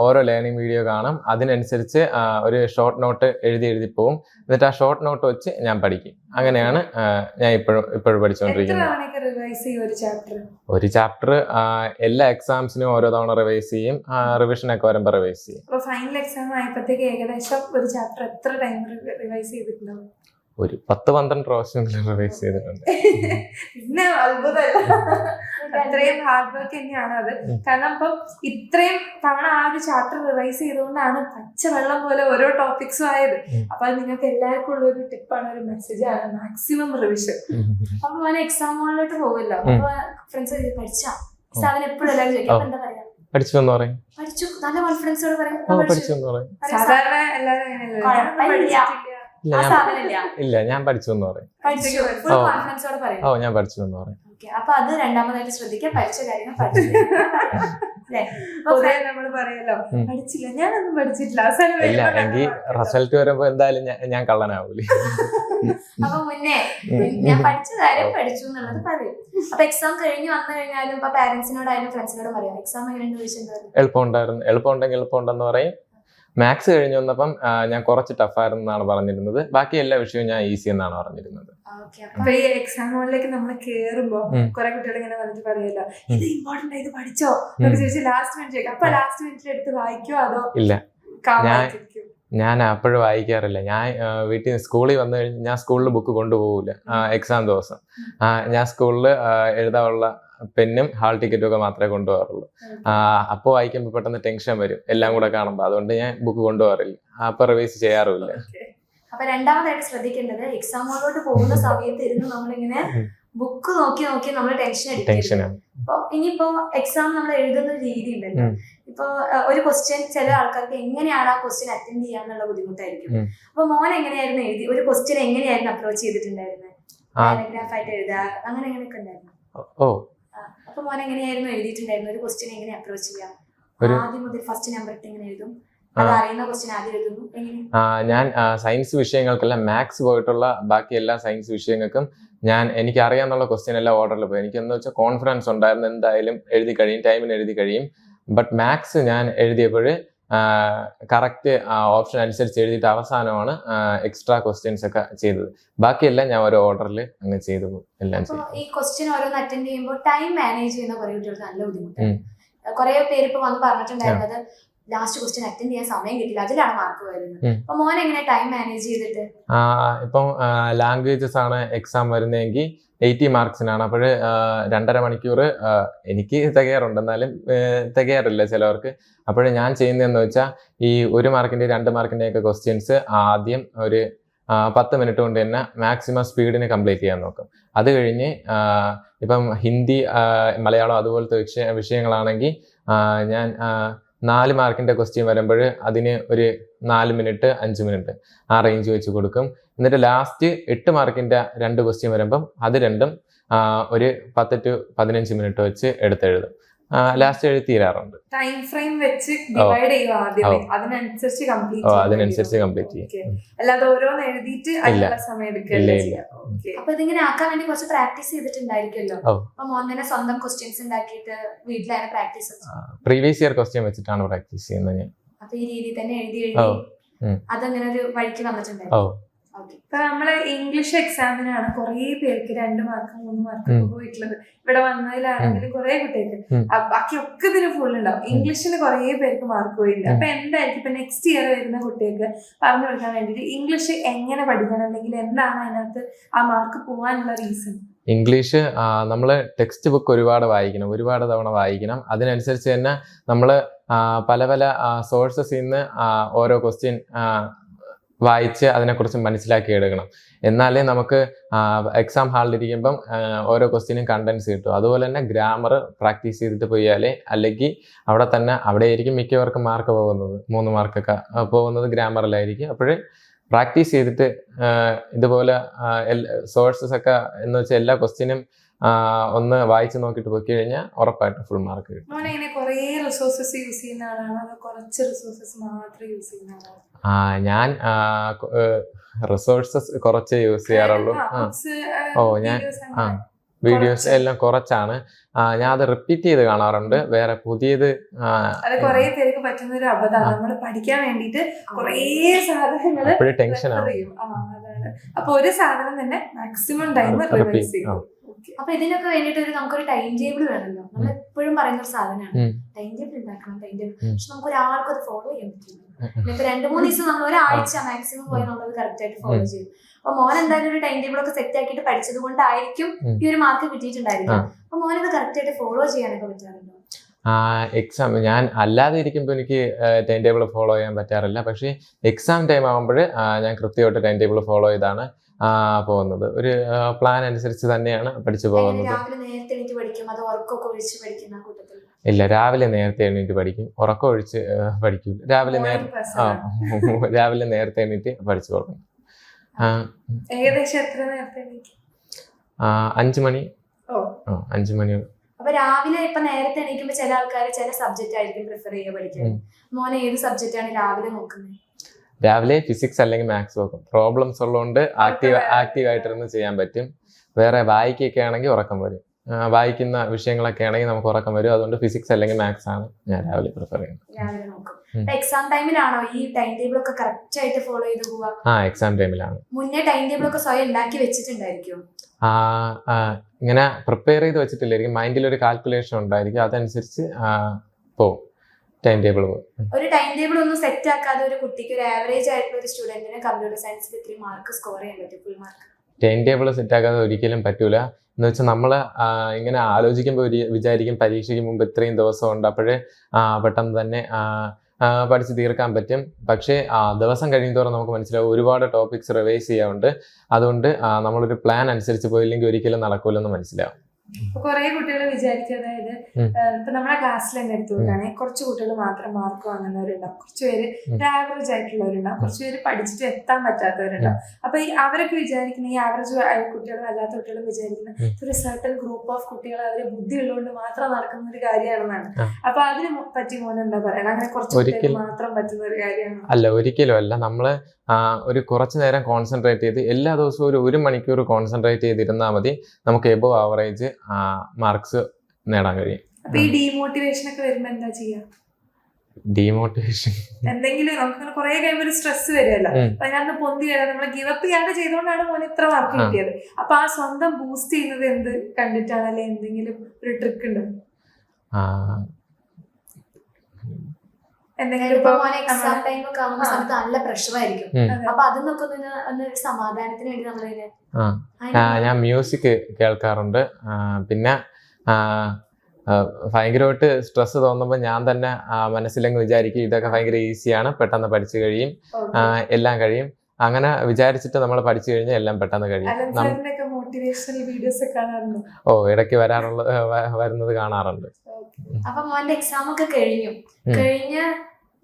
ഓരോ ലേണിംഗ് വീഡിയോ കാണും. അതിനനുസരിച്ച് ഒരു ഷോർട്ട് നോട്ട് എഴുതി പോവും. എന്നിട്ട് ആ ഷോർട്ട് നോട്ട് വെച്ച് ഞാൻ പഠിക്കും. അങ്ങനെയാണ് ഞാൻ ഇപ്പോഴും പഠിച്ചുകൊണ്ടിരിക്കുന്നത്. ഒരു ചാപ്റ്റർ എല്ലാ എക്സാംസിനും ഓരോ തവണ റിവൈസ് ചെയ്യും. റിവിഷനൊക്കെ വരുമ്പോ റിവൈസ് ചെയ്യും. ഫൈനൽ എക്സാം ആയപ്പോഴത്തേക്ക് ഏകദേശം ഒരു ചാപ്റ്റർ എത്ര ടൈം റിവൈസ് ചെയ്തിട്ടുണ്ടാവും? ഒരു 10-12 പ്രാവശ്യം റിവൈസ് ചെയ്തിട്ടുണ്ട്. പിന്നെ അത്ഭുതമല്ല, അത്രയും ഹാർഡ് വർക്ക് തന്നെയാണ് അത്. കാരണം ഇപ്പം ഇത്രയും തവണ ആ ഒരു ചാപ്റ്റർ റിവൈസ് ചെയ്തുകൊണ്ടാണ് പച്ചവെള്ളം പോലെ ഓരോ ടോപ്പിക്സും ആയത്. അപ്പൊ അത് നിങ്ങൾക്ക് എല്ലാവർക്കും ഉള്ള ഒരു ടിപ്പാണ്, ഒരു മെസ്സേജ് ആണ്, മാക്സിമം റിവിഷൻ. അപ്പൊ മോനെ എക്സാം ഹോളിലോട്ട് പോവല്ലോ, അപ്പൊ ഫ്രണ്ട്സ് പഠിച്ചാ സാധനം എപ്പോഴും എല്ലാവരും ചോദിക്കും, എന്താ പറയാ? പഠിച്ചു എന്ന് പറയും. പഠിച്ചു, നല്ല കോൺഫിഡൻസോട് പറയും. സാധാരണ എല്ലാവരും ഇല്ല, ഞാൻ പഠിച്ചു എന്ന് പറയും. ഞാൻ പഠിച്ചു എന്ന് പറയും. അപ്പൊ അത് രണ്ടാമതായിട്ട് ശ്രദ്ധിക്കുക, പഠിച്ച കാര്യങ്ങൾ നമ്മൾ പറയല്ലോ, പഠിച്ചില്ല, ഞാനൊന്നും പഠിച്ചിട്ടില്ല. ഇല്ല, എങ്കിൽ റിസൾട്ട് വരുമ്പോ എന്തായാലും ഞാൻ കള്ളനാവൂലേ. അപ്പൊ മുന്നേ ഞാൻ പഠിച്ച കാര്യം പഠിച്ചു എന്നുള്ളത് പറയും. അപ്പൊ എക്സാം കഴിഞ്ഞ് വന്നു കഴിഞ്ഞാലും ഇപ്പൊ പാരന്റ്സിനോടായാലും ഫ്രണ്ട്സിനോടും പറയാം, എക്സാം എങ്ങനെയുണ്ട് ചോദിച്ചിട്ടുണ്ടായിരുന്നു? എളുപ്പമുണ്ടെങ്കിൽ എളുപ്പമുണ്ടെന്ന് പറയും. മാത്സ് കഴിഞ്ഞ് വന്നപ്പം ഞാൻ കുറച്ച് ടഫായിരുന്നാണ് പറഞ്ഞിരുന്നത്. ബാക്കി എല്ലാ വിഷയവും ഞാൻ ഈസി എന്നാണ് പറഞ്ഞിരുന്നത്. അപ്പൊ ഈ എക്സാം ഹോളിലേക്ക് നമ്മൾ കേറുമ്പോ കുറെ കുട്ടികൾ ഇങ്ങനെ വന്നിട്ട് പറയുമല്ലോ, ഇത് ഇമ്പോർട്ടന്റ്, ഇത് പഠിച്ചോ എന്നൊക്കെ ചോദിച്ചു ലാസ്റ്റ് മിനിറ്റ് ചോദിക്കും. അപ്പൊ ലാസ്റ്റ് മിനിറ്റിൽ എടുത്ത് വായിക്കോ അതോ? ഇല്ല, ഞാൻ അപ്പോഴും വായിക്കാറില്ല. ഞാൻ വീട്ടിൽ സ്കൂളിൽ വന്നു കഴിഞ്ഞ് ഞാൻ സ്കൂളിൽ ബുക്ക് കൊണ്ടുപോകില്ല എക്സാം ദിവസം. ഞാൻ സ്കൂളിൽ എഴുതാനുള്ള പെന്നും ഹാൾ ടിക്കറ്റും ഒക്കെ മാത്രമേ കൊണ്ടുപോകാറുള്ളൂ. അപ്പോൾ വായിക്കുമ്പോൾ പെട്ടെന്ന് ടെൻഷൻ വരും എല്ലാം കൂടെ കാണുമ്പോൾ. അതുകൊണ്ട് ഞാൻ ബുക്ക് കൊണ്ടുപോകാറില്ല, അപ്പൊ റിവൈസ് ചെയ്യാറുമില്ല. അപ്പൊ രണ്ടാമതായിട്ട് ശ്രദ്ധിക്കേണ്ടത്, എക്സാം ഹോളിലോട്ട് പോകുന്ന സമയത്ത് ഇരുന്ന് നമ്മളിങ്ങനെ ബുക്ക് നോക്കി നമ്മൾ ടെൻഷനാണ്. അപ്പൊ ഇനിയിപ്പോ എക്സാം നമ്മൾ എഴുതുന്ന രീതി ഉണ്ടല്ലോ, ഇപ്പൊ ഒരു ക്വസ്റ്റ്യൻ ചില ആൾക്കാർക്ക് എങ്ങനെയാണ് ആ ക്വസ്റ്റ്യൻ അറ്റൻഡ് ചെയ്യാന്നുള്ള ബുദ്ധിമുട്ടായിരിക്കും. അപ്പൊ മോൻ എങ്ങനെയായിരുന്നു എഴുതി ഒരു ക്വസ്റ്റ്യൻ എങ്ങനെയായിരുന്നു അപ്രോച്ച് ചെയ്തിട്ടുണ്ടായിരുന്നത്? പാരഗ്രാഫ് ആയിട്ട് എഴുതുക, അങ്ങനെ എങ്ങനെയൊക്കെ ഉണ്ടായിരുന്നു? അപ്പൊ മോൻ എങ്ങനെയായിരുന്നു എഴുതിയിട്ടുണ്ടായിരുന്നു ഒരു ക്വസ്റ്റ്യൻ എങ്ങനെ അപ്രോച്ച് ചെയ്യാം? ആദ്യം മുതൽ ഫസ്റ്റ് നമ്പർ ഇട്ട് എങ്ങനെ എഴുതും, അത് അറിയുന്ന ക്വസ്റ്റ്യൻ ആദ്യം എഴുതുന്നു എങ്ങനെ? ഞാൻ സയൻസ് വിഷയങ്ങൾക്കെല്ലാം മാത്സ് പോയിട്ടുള്ള ബാക്കി എല്ലാ സയൻസ് വിഷയങ്ങൾക്കും എനിക്ക് അറിയാന്നുള്ള ക്വസ്റ്റ്യൻ എല്ലാം ഓർഡറിൽ പോയി. എനിക്ക് എന്ന് വെച്ചാൽ കോൺഫിഡൻസ് ഉണ്ടായിരുന്നു, എന്തായാലും എഴുതി കഴിയും, ടൈമിന് എഴുതി കഴിയും. ബട്ട് മാത്സ് ഞാൻ എഴുതിയപ്പോൾ കറക്റ്റ് ഓപ്ഷൻ അനുസരിച്ച് എഴുതിയിട്ട് അവസാനമാണ് എക്സ്ട്രാ ക്വസ്റ്റ്യൻസ് ഒക്കെ ചെയ്തത്. ബാക്കിയെല്ലാം ഞാൻ ഒരു ഓർഡറിൽ അങ്ങ് ചെയ്തു എല്ലാം ചെയ്തു. ഈ ക്വസ്റ്റ്യൻ ഓരോന്ന് അറ്റൻഡ് ചെയ്യുമ്പോൾ ടൈം മാനേജ് ചെയ്യുന്ന കുറെ കുട്ടികൾക്ക് നല്ല ബുദ്ധിമുട്ടാണ്. കുറെ പേര് ഇപ്പൊ വന്ന് പറഞ്ഞിട്ടുണ്ടായിരുന്നത് ലാസ്റ്റ് ക്വസ്റ്റ്യൻ അറ്റൻഡ് ചെയ്യാൻ സമയം കിട്ടില്ല, അതിലാണ് മാർക്ക് വരുന്നത്. അപ്പൊ മോൻ എങ്ങനെ ടൈം മാനേജ് ചെയ്തിട്ട്? ഇപ്പം ലാംഗ്വേജസ് ആണ് എക്സാം വരുന്നതെങ്കിൽ 80 മാർക്സിനാണ്. അപ്പോൾ 2.5 മണിക്കൂർ എനിക്ക് തികയാറുണ്ട്, എന്നാലും തികയാറില്ല ചിലവർക്ക്. അപ്പോൾ ഞാൻ ചെയ്യുന്നതെന്ന് വെച്ചാൽ ഈ 1 മാർക്കിന്റെ 2 മാർക്കിന്റെ ഒക്കെ ക്വസ്റ്റ്യൻസ് ആദ്യം ഒരു 10 മിനിറ്റ് കൊണ്ട് തന്നെ മാക്സിമം സ്പീഡിന് കംപ്ലീറ്റ് ചെയ്യാൻ നോക്കും. അത് കഴിഞ്ഞ് ഇപ്പം ഹിന്ദി, മലയാളം അതുപോലത്തെ വിഷയങ്ങളാണെങ്കിൽ ഞാൻ 4 മാർക്കിന്റെ ക്വസ്റ്റ്യൻ വരുമ്പോൾ അതിന് ഒരു 4 മിനിറ്റ് 5 മിനിറ്റ് ആ റേഞ്ച് വെച്ച് കൊടുക്കും. എന്നിട്ട് ലാസ്റ്റ് 8 മാർക്കിന്റെ 2 ക്വസ്റ്റ്യൻ വരുമ്പം അത് രണ്ടും ഒരു 10 to 15 മിനിറ്റ് വെച്ച് എടുത്തെഴുതും. ലാസ്റ്റ് എഴുതി തീരാറുണ്ട്. ടൈം ഫ്രെയിം വെച്ച് ഡിവൈഡ് ചെയ്യുക ആദ്യമേ, അതിനനുസരിച്ച് കംപ്ലീറ്റ് ചെയ്യും. അല്ലാതെ ഓരോന്ന് എഴുതിയിട്ട് അതിനുള്ള സമയം എടുക്കില്ല. അപ്പൊ ഇതിങ്ങനെ ആക്കാൻ വേണ്ടി കുറച്ച് പ്രാക്ടീസ് ചെയ്തിട്ടുണ്ടായിരിക്കുമല്ലോ. അപ്പൊ മോൻ തന്നെ സ്വന്തം ക്വസ്റ്റ്യൻസ് ഉണ്ടാക്കിയിട്ട് വീട്ടിലാണ് പ്രാക്ടീസ്? പ്രീവിയസ് ഇയർ ക്വസ്റ്റ്യൻ വെച്ചിട്ടാണ് പ്രാക്ടീസ് ചെയ്യുന്നത് ഞാൻ. അപ്പൊ ഈ രീതി തന്നെ എഴുതി അതങ്ങനെ ഒരു വഴിക്ക് വന്നിട്ടുണ്ടായിരുന്നു. ഇപ്പൊ നമ്മള് ഇംഗ്ലീഷ് എക്സാമിനാണ് കുറെ പേർക്ക് 2 മാർക്ക് 3 മാർക്ക് പോയിട്ടുള്ളത്. ഇവിടെ വന്നതിലാണെങ്കിലും കുറെ കുട്ടികൾക്ക്, ബാക്കിയൊക്കെ ഇതിന് ഫുൾ ഉണ്ടാവും. ഇംഗ്ലീഷിന് കുറെ പേർക്ക് മാർക്ക് പോയിട്ടുണ്ട്. അപ്പൊ എന്തായിരിക്കും ഇപ്പൊ നെക്സ്റ്റ് ഇയർ വരുന്ന കുട്ടികൾക്ക് പറഞ്ഞു കൊടുക്കാൻ വേണ്ടിട്ട് ഇംഗ്ലീഷ് എങ്ങനെ പഠിക്കണം, അല്ലെങ്കിൽ എന്താണ് അതിനകത്ത് ആ മാർക്ക് പോവാനുള്ള റീസൺ? ഇംഗ്ലീഷ് നമ്മൾ ടെക്സ്റ്റ് ബുക്ക് ഒരുപാട് തവണ വായിക്കണം. അതിനനുസരിച്ച് തന്നെ നമ്മൾ പല സോഴ്സസിൽ നിന്ന് ഓരോ ക്വസ്റ്റ്യൻ വായിച്ച് അതിനെക്കുറിച്ച് മനസ്സിലാക്കി എടുക്കണം. എന്നാലേ നമുക്ക് എക്സാം ഹാളിലിരിക്കുമ്പം ഓരോ ക്വസ്റ്റ്യനും കണ്ടൻസ് കിട്ടും. അതുപോലെ തന്നെ ഗ്രാമർ പ്രാക്ടീസ് ചെയ്തിട്ട് പോയാലേ, അല്ലെങ്കിൽ അവിടെ ആയിരിക്കും മിക്കവർക്കും മാർക്ക് പോകുന്നത്, 3 മാർക്കൊക്കെ പോകുന്നത് ഗ്രാമറിലായിരിക്കും. അപ്പോൾ പ്രാക്ടീസ് ചെയ്തിട്ട് ഇതുപോലെ സോഴ്സസ് ഒക്കെ എന്ന് വെച്ചാൽ എല്ലാ ക്വസ്റ്റ്യനും ഒന്ന് വായിച്ചു നോക്കിയിട്ട് പോയി കഴിഞ്ഞാൽ ഉറപ്പായിട്ട് ഫുൾ മാർക്ക് കിട്ടും. ഞാൻ റിസോഴ്സസ് കുറച്ച് യൂസ് ചെയ്യാറുള്ളൂ. ഞാൻ വീഡിയോസ് എല്ലാം കുറച്ചാണ്. ഞാൻ അത് റിപ്പീറ്റ് ചെയ്ത് കാണാറുണ്ട്. വേറെ പുതിയത് കുറെ പേർക്ക് പറ്റുന്ന ഒരു അബദ്ധമാണ്, നമ്മൾ പഠിക്കാൻ വേണ്ടിട്ട് കുറേ സാധനങ്ങൾ ടെൻഷനാണ്. അപ്പൊ ഒരു സാധനം തന്നെ മാക്സിമം ടൈം റിവൈസ് ചെയ്യും. അപ്പൊ ഇതിനൊക്കെ വേണ്ടിട്ട് നമുക്കൊരു ടൈം ടേബിൾ വേണമല്ലോ. നമ്മൾ എപ്പോഴും പറയുന്ന ഒരു സാധനമാണ് ടൈം ടേബിൾ ഉണ്ടാക്കണം, ടൈം ടേബിൾ. പക്ഷെ നമുക്ക് ഒരാൾക്ക് അത് ഫോളോ ചെയ്യാൻ പറ്റില്ല. ഇപ്പൊ 2-3 ദിവസം നമ്മൾ ഒരാഴ്ച മാക്സിമം പോയി നമ്മളത് കറക്റ്റ് ആയിട്ട് ഫോളോ ചെയ്യും. അപ്പൊ മോൻ എന്തായാലും ഒരു ടൈം ടേബിൾ ഒക്കെ സെറ്റ് ആക്കിയിട്ട് പഠിച്ചത് കൊണ്ടായിരിക്കും ഈ ഒരു മാർക്ക് കിട്ടിയിട്ടുണ്ടായിരിക്കും. അപ്പൊ മോനത് കറക്റ്റ് ആയിട്ട് ഫോളോ ചെയ്യാനൊക്കെ പറ്റാറുണ്ടോ? എക്സാം ഞാൻ അല്ലാതെ ഇരിക്കുമ്പോൾ എനിക്ക് ടൈം ടേബിൾ ഫോളോ ചെയ്യാൻ പറ്റാറില്ല. പക്ഷേ എക്സാം ടൈം ആകുമ്പോൾ ഞാൻ കൃത്യമായിട്ട് ടൈം ടേബിൾ ഫോളോ ചെയ്താണ് പോകുന്നത്. ഒരു പ്ലാൻ അനുസരിച്ച് തന്നെയാണ് പഠിച്ചു പോകുന്നത്. ഇല്ല, രാവിലെ നേരത്തെ എണീറ്റ് പഠിക്കും, ഉറക്കം ഒഴിച്ച് പഠിക്കും. രാവിലെ നേരത്തെ എണീറ്റ് പഠിച്ചു കൊടുക്കും. 5 മണി. അപ്പൊ രാവിലെ ഇപ്പൊ നേരത്തെ എണീക്കുമ്പോ ചില ആൾക്കാർ ചില സബ്ജക്റ്റ് ആയിരിക്കും പ്രിഫർ ചെയ്യുക പഠിക്കാൻ. മോനെ ഏത് സബ്ജക്റ്റ് ആണ് രാവിലെ നോക്കുന്നത്? രാവിലെ ഫിസിക്സ് അല്ലെങ്കിൽ മാത്സ് നോക്കും. പ്രോബ്ലംസ് ഉള്ളതുകൊണ്ട് ആക്റ്റീവ് ആയിട്ടിരുന്ന് ചെയ്യാൻ പറ്റും. വേറെ വായിക്കൊക്കെ ആണെങ്കിൽ ഉറക്കം വരും. വായിക്കുന്ന വിഷയങ്ങളൊക്കെ ആണെങ്കിൽ നമുക്ക് ഉറക്കം വരും. അതുകൊണ്ട് ഫിസിക്സ് അല്ലെങ്കിൽ മാത്സ് ആണ് ഞാൻ രാവിലെ പ്രിഫർ ചെയ്യുന്നത്. എക്സാം ടൈമിലാണോ ഈ ടൈം ടേബിൾ ഒക്കെ കറക്റ്റ് ആയിട്ട് ഫോളോ ചെയ്ത് പോവാ? എക്സാം ടൈമിലാണ്. മുന്നേ ടൈം ടേബിൾ ഒക്കെ സ്വയം ഉണ്ടാക്കി വെച്ചിട്ടുണ്ടായിരിക്കും? ഇങ്ങനെ പ്രിപ്പയർ ചെയ്ത് വെച്ചിട്ടില്ലായിരിക്കും. മൈൻഡിൽ ഒരു കാൽക്കുലേഷൻ ഉണ്ടായിരിക്കും, അതനുസരിച്ച് പോകും ടൈം ടേബിൾ. ഒരു ടൈം ടേബിൾ ഒന്നും സെറ്റ് ആക്കാതെ ഒരു കുട്ടിക്ക്, ഒരു ആവറേജ് ആയിട്ടുള്ള ഒരു സ്റ്റുഡന്റിന് കമ്പ്യൂട്ടർ സയൻസിൽ 3 മാർക്ക് സ്കോർ ചെയ്യാൻ പറ്റും, full mark? Time table set ആക്കാതെ ഒരിക്കലും പറ്റൂല. എന്ന് വെച്ചാൽ നമ്മൾ ഇങ്ങനെ ആലോചിക്കുമ്പോൾ വിചാരിക്കും പരീക്ഷയ്ക്ക് മുമ്പ് ഇത്രയും ദിവസം ഉണ്ട്, അപ്പോഴേ പെട്ടെന്ന് തന്നെ പഠിച്ച് തീർക്കാൻ പറ്റും. പക്ഷേ ദിവസം കഴിയുന്നതോറും നമുക്ക് മനസ്സിലാവും ഒരുപാട് ടോപ്പിക്സ് റിവൈസ് ചെയ്യാറുണ്ട്. അതുകൊണ്ട് നമ്മളൊരു പ്ലാൻ അനുസരിച്ച് പോയില്ലെങ്കിൽ ഒരിക്കലും നടക്കൂലെന്ന് മനസ്സിലാവും. കുറെ കുട്ടികൾ വിചാരിക്കും, അതായത് ഇപ്പൊ നമ്മുടെ ക്ലാസ്സിൽ തന്നെ എടുത്തു നോക്കുകയാണെങ്കിൽ കുറച്ച് കുട്ടികൾ മാത്രം മാർക്ക് വാങ്ങുന്നവരുണ്ടാവും, കുറച്ച് പേര് ഒരു ആവറേജ് ആയിട്ടുള്ളവരുണ്ടാവും, കുറച്ച് പേര് പഠിച്ചിട്ട് എത്താൻ പറ്റാത്തവരുണ്ടാവും. അപ്പൊ ഈ അവരൊക്കെ വിചാരിക്കുന്ന, ഈ ആവറേജ് കുട്ടികളും അല്ലാത്ത കുട്ടികളും വിചാരിക്കുന്ന ഒരു സർട്ടൻ ഗ്രൂപ്പ് ഓഫ് കുട്ടികൾ അവര് ബുദ്ധി ഉള്ളതുകൊണ്ട് മാത്രം നടക്കുന്ന ഒരു കാര്യമാണെന്നാണ്. അപ്പൊ അതിന് പറ്റി മോനെ എന്താ പറയണ? അങ്ങനെ കുറച്ച് കുട്ടികൾ മാത്രം പറ്റുന്ന ഒരു കാര്യമാണ്? അല്ല, ഒരിക്കലും അല്ല. നമ്മള് ഒരു കുറച്ചു നേരം കോൺസെൻട്രേറ്റ് ചെയ്ത് എല്ലാ ദിവസവും ഒരു മണിക്കൂർ കോൺസെൻട്രേറ്റ് ചെയ്തിരുന്നാൽ മതി, നമുക്ക് എബോവ് ആവറേജ് മാർക്സ് നേടാൻ കഴിയും. അപ്പൊ ഈ ഡീമോട്ടിവേഷൻ ഒക്കെ വരുമ്പോ എന്താ ചെയ്യാ? ഡീമോട്ടിവേഷൻ എന്തെങ്കിലും നമുക്ക് കുറെ കഴിയുമ്പോൾ ഒരു സ്ട്രെസ് വരുമല്ലോ, അപ്പൊ അതിനകത്ത് പൊന്തി വരാം, നമ്മൾ ഗിവപ്പ് ചെയ്യാണ്ട് ചെയ്തുകൊണ്ടാണ് മോനെ ഇത്ര മാർക്ക് കിട്ടിയത്. അപ്പൊ ആ സ്വന്തം ബൂസ്റ്റ് ചെയ്യുന്നത് എന്ത് കണ്ടിട്ടാണ്, അല്ലെ എന്തെങ്കിലും ഒരു ട്രിക്ക് ഉണ്ടോ? എക്സാം ടൈം ഒക്കെ ആവുന്ന സമയത്ത് നല്ല പ്രഷർ ആയിരിക്കും. അപ്പൊ അതിനൊക്കെ ഒരു സമാധാനത്തിന് വേണ്ടി നമ്മളതിന് ഞാൻ മ്യൂസിക് കേൾക്കാറുണ്ട്. പിന്നെ ഭയങ്കരമായിട്ട് സ്ട്രെസ് തോന്നുമ്പോൾ ഞാൻ തന്നെ മനസ്സിലങ്ങ് വിചാരിക്കും ഇതൊക്കെ ഭയങ്കര ഈസിയാണ്, പെട്ടെന്ന് പഠിച്ചു കഴിയും, എല്ലാം കഴിയും. അങ്ങനെ വിചാരിച്ചിട്ട് നമ്മൾ പഠിച്ചു കഴിഞ്ഞാൽ എല്ലാം പെട്ടെന്ന് കഴിയും. ഇടയ്ക്ക് വരുന്നത് കാണാറുണ്ട്. അപ്പൊ മോന്റെ എക്സാം ഒക്കെ കഴിഞ്ഞ്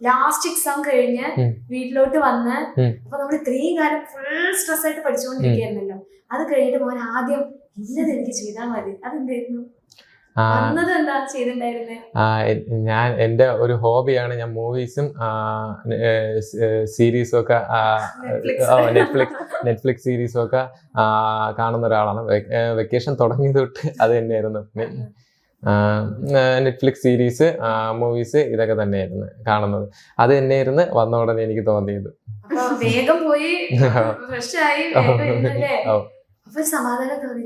ലാസ്റ്റ് എക്സാം കഴിഞ്ഞ് വീട്ടിലോട്ട് വന്ന്, അപ്പൊ നമ്മൾ ഇത്രയും കാലം ഫുൾ സ്ട്രെസ് ആയിട്ട് പഠിച്ചുകൊണ്ടിരിക്കുകയായിരുന്നല്ലോ, അത് കഴിഞ്ഞിട്ട് മോൻ ആദ്യം ഇന്നത് എനിക്ക് ചെയ്താൽ മതി, അതെന്തായിരുന്നു? ഞാൻ എൻ്റെ ഒരു ഹോബിയാണ്, ഞാൻ മൂവീസും സീരീസും ഒക്കെ നെറ്റ്ഫ്ലിക്സ് സീരീസും ഒക്കെ കാണുന്ന ഒരാളാണ്. വെക്കേഷൻ തുടങ്ങിയത് തൊട്ട് അത് തന്നെയായിരുന്നു. നെറ്റ്ഫ്ലിക്സ് സീരീസ്, മൂവീസ് ഇതൊക്കെ തന്നെയായിരുന്നു കാണുന്നത്. അത് തന്നെയായിരുന്നു വന്ന ഉടനെ എനിക്ക് തോന്നിയത്. വേഗം പോയി ഫ്രഷ് ആയി സമാധാനം തോന്നി.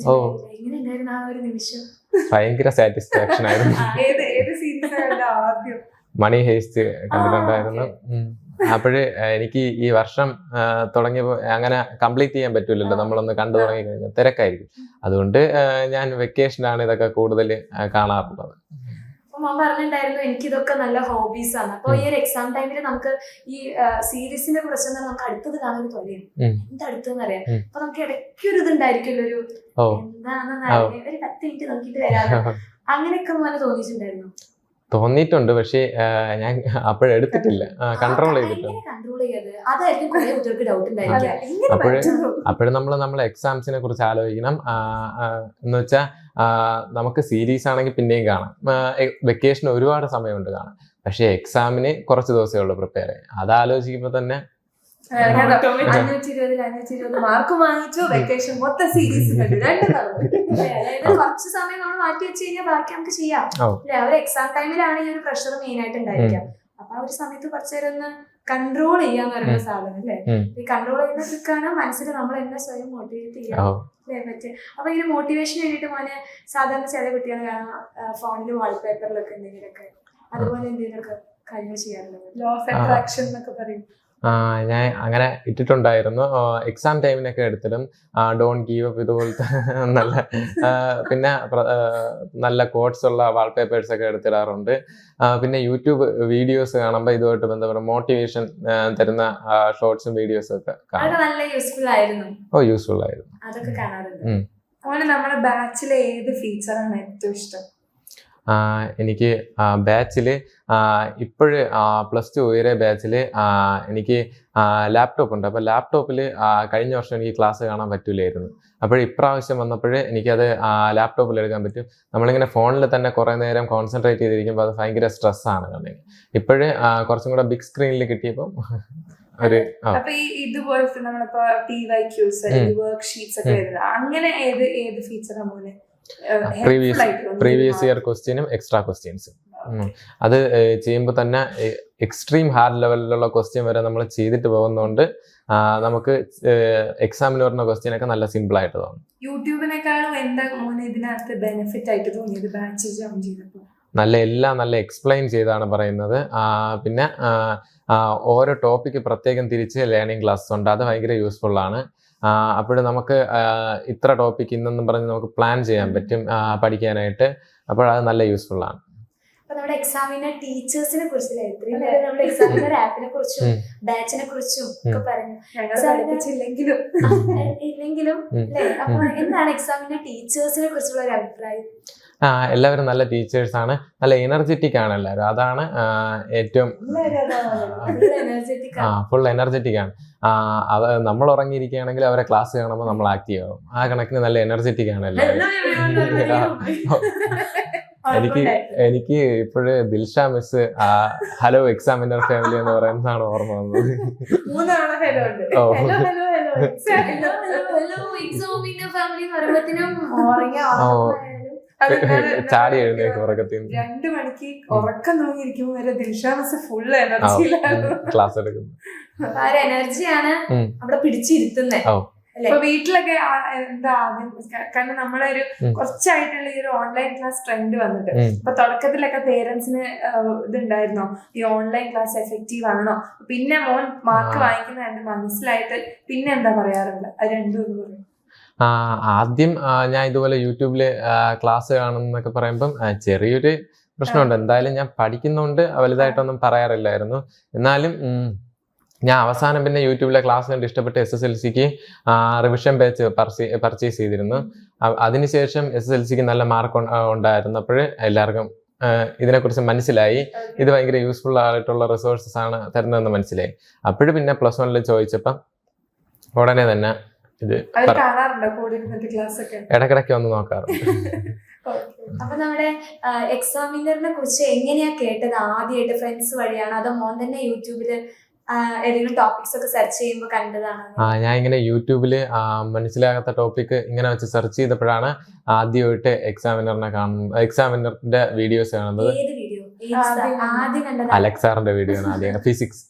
എങ്ങനെയുണ്ടായിരുന്നു ആ ഒരു നിമിഷം? ഭയങ്കര സാറ്റിസ്ഫാക്ഷൻ ആയിരുന്നു. മണി ഹേസ്റ്റ് കണ്ടിട്ടുണ്ടായിരുന്നു. അപ്പോഴ് എനിക്ക് ഈ വർഷം തുടങ്ങിയപ്പോൾ അങ്ങനെ കംപ്ലീറ്റ് ചെയ്യാൻ പറ്റൂലല്ലോ, നമ്മളൊന്ന് കണ്ടു തുടങ്ങി കഴിഞ്ഞാൽ തിരക്കായിരിക്കും. അതുകൊണ്ട് ഞാൻ വെക്കേഷനാണ് ഇതൊക്കെ കൂടുതൽ കാണാറുള്ളത്. മോൻ പറഞ്ഞിട്ടുണ്ടായിരുന്നു എനിക്കിതൊക്കെ നല്ല ഹോബീസ് ആണ്. അപ്പൊ ഈ ഒരു എക്സാം ടൈമിൽ നമുക്ക് ഈ സീരീസിനെ കുറിച്ച് നമുക്ക് അടുത്തത് കാണാൻ തോന്നിയും എന്താ അടുത്തെന്ന് അറിയാം. അപ്പൊ നമുക്ക് ഇടയ്ക്ക് ഒരു ഇതുണ്ടായിരിക്കുമല്ലോ, ഒരു എന്താണെന്ന് ഒരു 10 മിനിറ്റ് നോക്കിയിട്ട് വരാതെ, അങ്ങനെയൊക്കെ മോനെ തോന്നിയിട്ടുണ്ടായിരുന്നു? തോന്നിയിട്ടുണ്ട്, പക്ഷേ ഞാൻ അപ്പോഴെടുത്തിട്ടില്ല, കൺട്രോൾ ചെയ്തിട്ടുണ്ട്. അപ്പോഴും നമ്മൾ എക്സാംസിനെ കുറിച്ച് ആലോചിക്കണം. എന്ന് വെച്ചാൽ നമുക്ക് സീരീസ് ആണെങ്കിൽ പിന്നെയും കാണാം, വെക്കേഷൻ ഒരുപാട് സമയമുണ്ട് കാണാം. പക്ഷെ എക്സാമിന് കുറച്ച് ദിവസമേ ഉള്ളൂ പ്രിപ്പയർ ചെയ്യാൻ. അത് ആലോചിക്കുമ്പോൾ തന്നെ 520 മാർക്ക് വാങ്ങിച്ചു, വെക്കേഷൻ മൊത്തം സീരീസ് കുറച്ച് സമയം നമ്മൾ മാറ്റി വെച്ച് കഴിഞ്ഞാൽ ബാക്കി നമുക്ക് ചെയ്യാം അല്ലെ? ഒരു എക്സാം ടൈമിലാണ് ഈ ഒരു പ്രഷർ മെയിൻ ആയിട്ട് ഉണ്ടായിരിക്കാം. അപ്പൊ ആ ഒരു സമയത്ത് കുറച്ചേരം ഒന്ന് കൺട്രോൾ ചെയ്യാന്ന് പറയുന്ന സാധനം അല്ലേ? ഈ കൺട്രോൾ ചെയ്യുന്ന ട്രിക്കാണ് മനസ്സിൽ നമ്മൾ എന്നെ സ്വയം മോട്ടിവേറ്റ് ചെയ്യാം അല്ലേ പറ്റും. അപ്പൊ ഇങ്ങനെ മോട്ടിവേഷൻ വേണ്ടിയിട്ട് മോനെ സാധാരണ ചില കുട്ടികൾ കാണാം ഫോണിൽ വാൾപേപ്പറിലൊക്കെ എന്തെങ്കിലുമൊക്കെ അതുപോലെ എന്തെങ്കിലുമൊക്കെ കാര്യങ്ങൾ ചെയ്യാറുള്ളത്, ലോ ഓഫ് അട്രാക്ഷൻ എന്നൊക്കെ പറയും. ഞാൻ അങ്ങനെ ഇട്ടിട്ടുണ്ടായിരുന്നു. എക്സാം ടൈമിനൊക്കെ എടുത്തിടും. ഡോണ്ട് ഗീവ് അപ്പ് ഇതുപോലത്തെ നല്ല പിന്നെ നല്ല കോട്ട്സ് ഉള്ള വാൾപേപ്പേഴ്സ് ഒക്കെ എടുത്തിടാറുണ്ട്. പിന്നെ യൂട്യൂബ് വീഡിയോസ് കാണുമ്പോൾ ഇതുമായിട്ട് ബന്ധപ്പെട്ട മോട്ടിവേഷൻ തരുന്ന ഷോർട്സും വീഡിയോസും ഒക്കെ യൂസ്ഫുൾ ആയിരുന്നു. യൂസ്ഫുൾ ആയിരുന്നു. അതൊക്കെ കാണാറുണ്ട്. നമ്മുടെ ബാച്ചിലെ ഏത് ഫീച്ചറാണ് ഏറ്റവും ഇഷ്ടം? എനിക്ക് ബാച്ചിൽ ഇപ്പോഴ് +2 ഉയരെ ബാച്ചിൽ എനിക്ക് ലാപ്ടോപ്പ് ഉണ്ട്. അപ്പോൾ ലാപ്ടോപ്പിൽ കഴിഞ്ഞ വർഷം എനിക്ക് ക്ലാസ് കാണാൻ പറ്റില്ലായിരുന്നു. അപ്പോൾ ഇപ്രാവശ്യം വന്നപ്പോൾ എനിക്കത് ലാപ്ടോപ്പിൽ എടുക്കാൻ പറ്റും. നമ്മളിങ്ങനെ ഫോണിൽ തന്നെ കുറേ നേരം കോൺസെൻട്രേറ്റ് ചെയ്തിരിക്കുമ്പോൾ അത് ഭയങ്കര സ്ട്രെസ്സാണ്. കാരണം ഇപ്പോഴ് കുറച്ചും കൂടെ ബിഗ് സ്ക്രീനിൽ കിട്ടിയപ്പോൾ ഒരു ഇതുപോലത്തെ നമ്മളിപ്പോ PYQs വർക്ക് ഷീറ്റ്സ് ഒക്കെ അങ്ങനെ ഏത് ഫീച്ചറാണ് പോലെ പ്രീവിയസ് ഇയർ ക്വസ്റ്റ്യനും എക്സ്ട്രാ ക്വസ്റ്റ്യൻസും അത് ചെയ്യുമ്പോൾ തന്നെ എക്സ്ട്രീം ഹാർഡ് ലെവലിലുള്ള ക്വസ്റ്റ്യൻ വരെ നമ്മൾ ചെയ്തിട്ട് പോകുന്നതുകൊണ്ട് നമുക്ക് എക്സാമിന് വരുന്ന ക്വസ്റ്റ്യൻ ഒക്കെ നല്ല സിമ്പിൾ ആയിട്ട് തോന്നും. യൂട്യൂബിനേക്കാളും എന്താ ഇതിനകത്ത് ബെനിഫിറ്റ് ആയിട്ട് തോന്നിയത് ബാച്ച് ജോയിൻ ചെയ്തപ്പോൾ? എല്ലാം നല്ല എക്സ്പ്ലെയിൻ ചെയ്താണ് പറയുന്നത്. പിന്നെ ഓരോ ടോപ്പിക്ക് പ്രത്യേകം തിരിച്ച് ലേണിംഗ് ക്ലാസ് ഉണ്ട്, അത് ഭയങ്കര യൂസ്ഫുൾ ആണ്. അപ്പോൾ നമുക്ക് ഇത്ര ടോപ്പിക് ഇന്നെന്നും പറഞ്ഞ് നമുക്ക് പ്ലാൻ ചെയ്യാൻ പറ്റും പഠിക്കാനായിട്ട്. അപ്പോൾ അത് നല്ല യൂസ്ഫുൾ ആണ്. അപ്പൊ നമ്മുടെ എക്സാമിന്റെ ടീച്ചേഴ്സിനെ കുറിച്ചല്ലേ ഇത്രയും നേരം നമ്മുടെ എക്സാമിന്റെ ആപ്പിനെ കുറിച്ചും ബാച്ചിനെ കുറിച്ചും ഒക്കെ പറഞ്ഞു. പഠിപ്പിച്ചില്ലെങ്കിലും ഇല്ലെങ്കിലും അല്ലേ? അപ്പൊ എന്താണ് എക്സാമിന്റെ ടീച്ചേഴ്സിനെ കുറിച്ചുള്ള ഒരു അഭിപ്രായം? എല്ലാവരും നല്ല ടീച്ചേഴ്സ് ആണ്, നല്ല എനർജറ്റിക് ആണ് എല്ലാവരും. അതാണ് ഏറ്റവും ഫുൾ എനർജറ്റിക് ആണ്. നമ്മൾ ഉറങ്ങിയിരിക്കുകയാണെങ്കിൽ അവരെ ക്ലാസ് കാണുമ്പോൾ നമ്മൾ ആക്റ്റീവ് ആവും. ആ കണക്കിന് നല്ല എനർജറ്റിക് ആണ് എല്ലാവരും. എനിക്ക് ഇപ്പോഴ് Dilsha miss hello examiner family എന്ന് പറയുന്നതാണ് ഓർമ്മ വന്നത്. ചാടി എഴുന്നേക്കും ഉറക്കത്തിൽ. 2 മണിക്ക് ഉറക്കം തൂങ്ങിയിരിക്കുമ്പോ വരെ ദിൽഷ മിസ് ഫുൾ എനർജിയിലാണ് ക്ലാസ് എടുക്കുന്നത്. എനർജിയാണ് അവിടെ പിടിച്ചിരുത്തുന്നത്. ഇപ്പൊ വീട്ടിലൊക്കെ എന്താ ആദ്യം, കാരണം നമ്മളെ ഒരു കുറച്ചായിട്ടുള്ള ഈ ഒരു ഓൺലൈൻ ക്ലാസ് ട്രെൻഡ് വന്നിട്ട് ഇപ്പൊ തുടക്കത്തിലൊക്കെ പേരൻസിന് ഇതുണ്ടായിരുന്നോ ഈ ഓൺലൈൻ ക്ലാസ് എഫക്റ്റീവ് ആണോ, പിന്നെ മോൻ മാർക്ക് വാങ്ങിക്കുന്ന മനസ്സിലായിട്ട് പിന്നെ എന്താ പറയാറുണ്ട്? അത് രണ്ടും എന്ന് പറയും. ആദ്യം ഞാൻ ഇതുപോലെ യൂട്യൂബില് ക്ലാസ് കാണുന്നൊക്കെ പറയുമ്പം ചെറിയൊരു പ്രശ്നമുണ്ട്. എന്തായാലും ഞാൻ പഠിക്കുന്നോണ്ട് വലുതായിട്ടൊന്നും പറയാറില്ലായിരുന്നു. എന്നാലും ഞാൻ അവസാനം പിന്നെ യൂട്യൂബിലെ ക്ലാസ് കണ്ട് ഇഷ്ടപ്പെട്ട് SSLCക്ക് റിവിഷൻ ബാച്ച് പർച്ചേസ് ചെയ്തിരുന്നു. അതിനുശേഷം SSLCക്ക് നല്ല മാർക്ക് ഉണ്ടായിരുന്നപ്പോൾ എല്ലാവർക്കും ഇതിനെക്കുറിച്ച് മനസ്സിലായി. ഇത് ഭയങ്കര യൂസ്ഫുൾ ആയിട്ടുള്ള റിസോഴ്സസ് ആണ് തരുന്നതെന്ന് മനസ്സിലായി. അപ്പോഴും പിന്നെ +1 ചോദിച്ചപ്പം ഉടനെ തന്നെ ഇത് ഇടക്കിടയ്ക്ക് വന്ന് നോക്കാറുണ്ട്. അപ്പൊ നമ്മുടെ എക്സാമിനറിനെ കുറിച്ച് എങ്ങനെയാ കേട്ടത്? ആദ്യമായിട്ട് ഫ്രണ്ട്സ് വഴിയാണോ അതോ മോൻ തന്നെ യൂട്യൂബില് ഏതെങ്കിലും ടോപ്പിക്സ് ഒക്കെ സെർച്ച് ചെയ്യുമ്പോൾ കണ്ടതാണ്? ഞാൻ ഇങ്ങനെ യൂട്യൂബില് മനസ്സിലാകാത്ത ടോപ്പിക് ഇങ്ങനെ വെച്ച് സെർച്ച് ചെയ്തപ്പോഴാണ് ആദ്യമായിട്ട് എക്സാമിനറിന്റെ വീഡിയോസ് കാണുന്നത്. അലക്സാറിന്റെ വീഡിയോ ആണ് ആദ്യം. ഫിസിക്സ്